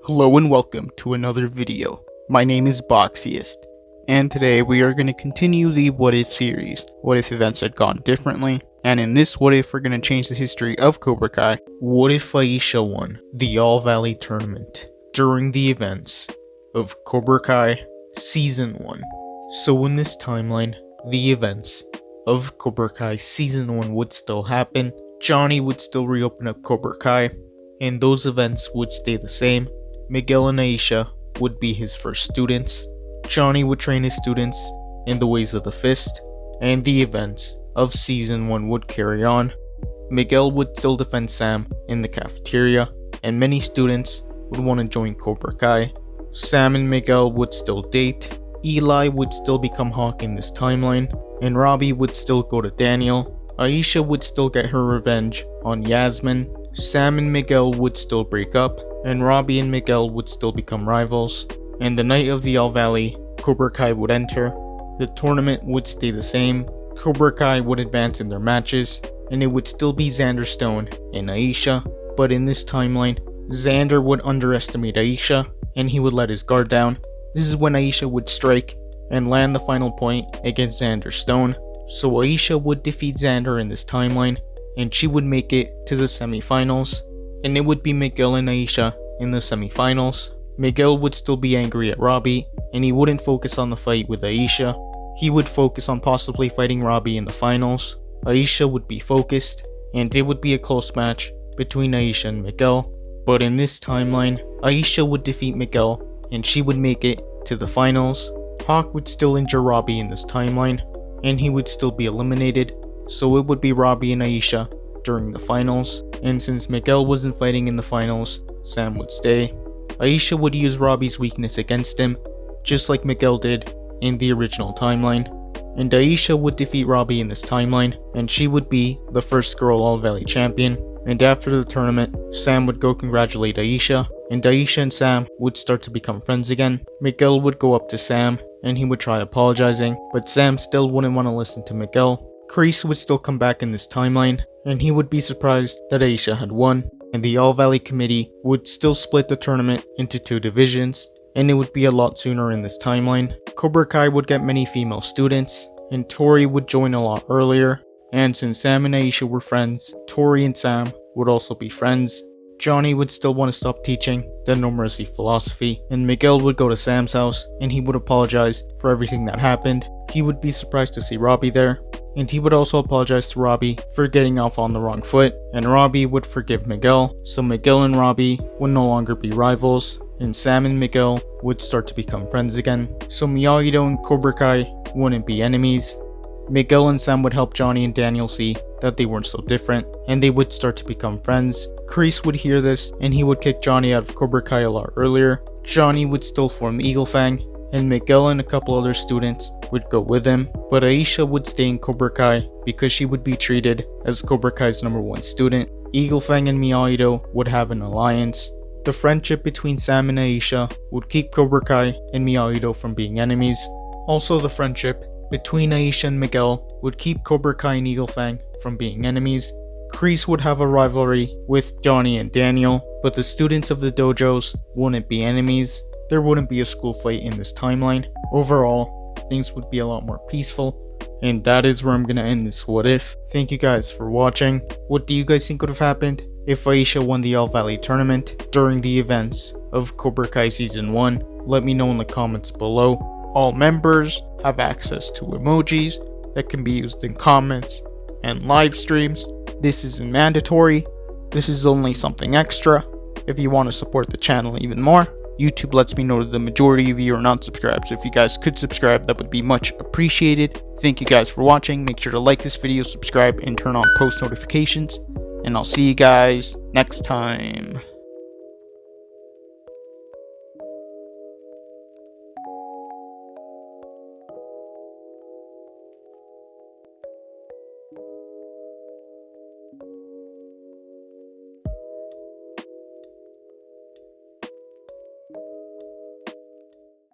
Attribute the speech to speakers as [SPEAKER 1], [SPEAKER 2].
[SPEAKER 1] Hello and welcome to another video. My name is Boxiest, and today we are going to continue the What If series. What if events had gone differently? And in this What If, we're going to change the history of Cobra Kai. What if Aisha won the All Valley tournament during the events of Cobra Kai Season 1? So in this timeline, the events of Cobra Kai Season 1 would still happen. Johnny would still reopen up Cobra Kai, and those events would stay the same. Miguel and Aisha would be his first students. Johnny would train his students in the ways of the fist, and the events of Season 1 would carry on. Miguel would still defend Sam in the cafeteria, and many students would want to join Cobra Kai. Sam and Miguel would still date. Eli would still become Hawk in this timeline, and Robbie would still go to Daniel. Aisha would still get her revenge on Yasmin. Sam and Miguel would still break up, and Robbie and Miguel would still become rivals. And the night of the All Valley, Cobra Kai would enter. The tournament would stay the same. Cobra Kai would advance in their matches, and it would still be Xander Stone and Aisha. But in this timeline, Xander would underestimate Aisha, and he would let his guard down. This is when Aisha would strike and land the final point against Xander Stone. So Aisha would defeat Xander in this timeline, and she would make it to the semifinals. And it would be Miguel and Aisha in the semifinals. Miguel would still be angry at Robbie, and he wouldn't focus on the fight with Aisha. He would focus on possibly fighting Robbie in the finals. Aisha would be focused, and it would be a close match between Aisha and Miguel. But in this timeline, Aisha would defeat Miguel, and she would make it to the finals. Hawk would still injure Robbie in this timeline, and he would still be eliminated. So it would be Robbie and Aisha during the finals, and since Miguel wasn't fighting in the finals, Sam would stay. Aisha would use Robbie's weakness against him, just like Miguel did in the original timeline. And Aisha would defeat Robbie in this timeline, and she would be the first girl All Valley champion. And after the tournament, Sam would go congratulate Aisha, and Aisha and Sam would start to become friends again. Miguel would go up to Sam, and he would try apologizing, but Sam still wouldn't want to listen to Miguel. Kreese would still come back in this timeline, and he would be surprised that Aisha had won, and the All Valley committee would still split the tournament into two divisions, and it would be a lot sooner in this timeline. Cobra Kai would get many female students, and Tori would join a lot earlier, and since Sam and Aisha were friends, Tori and Sam would also be friends. Johnny would still want to stop teaching the No Mercy philosophy, and Miguel would go to Sam's house, and he would apologize for everything that happened. He would be surprised to see Robbie there, and he would also apologize to Robbie for getting off on the wrong foot, and Robbie would forgive Miguel, so Miguel and Robbie would no longer be rivals, and Sam and Miguel would start to become friends again. So Miyagi-Do and Cobra Kai wouldn't be enemies. Miguel and Sam would help Johnny and Daniel see that they weren't so different, and they would start to become friends. Kreese would hear this, and he would kick Johnny out of Cobra Kai a lot earlier. Johnny would still form Eagle Fang, and Miguel and a couple other students would go with him, but Aisha would stay in Cobra Kai because she would be treated as Cobra Kai's #1 student. Eagle Fang and Miyagi-Do would have an alliance. The friendship between Sam and Aisha would keep Cobra Kai and Miyagi-Do from being enemies. Also, the friendship between Aisha and Miguel would keep Cobra Kai and Eagle Fang from being enemies. Kreese would have a rivalry with Johnny and Daniel, but the students of the dojos wouldn't be enemies. There wouldn't be a school fight in this timeline. Overall, things would be a lot more peaceful. And that is where I'm gonna end this What If. Thank you guys for watching. What do you guys think would have happened if Aisha won the All Valley tournament during the events of Cobra Kai Season 1? Let me know in the comments below. All members have access to emojis that can be used in comments and live streams. This isn't mandatory. This is only something extra if you want to support the channel even more. YouTube lets me know that the majority of you are not subscribed, so if you guys could subscribe, that would be much appreciated. Thank you guys for watching. Make sure to like this video, subscribe, and turn on post notifications. And I'll see you guys next time.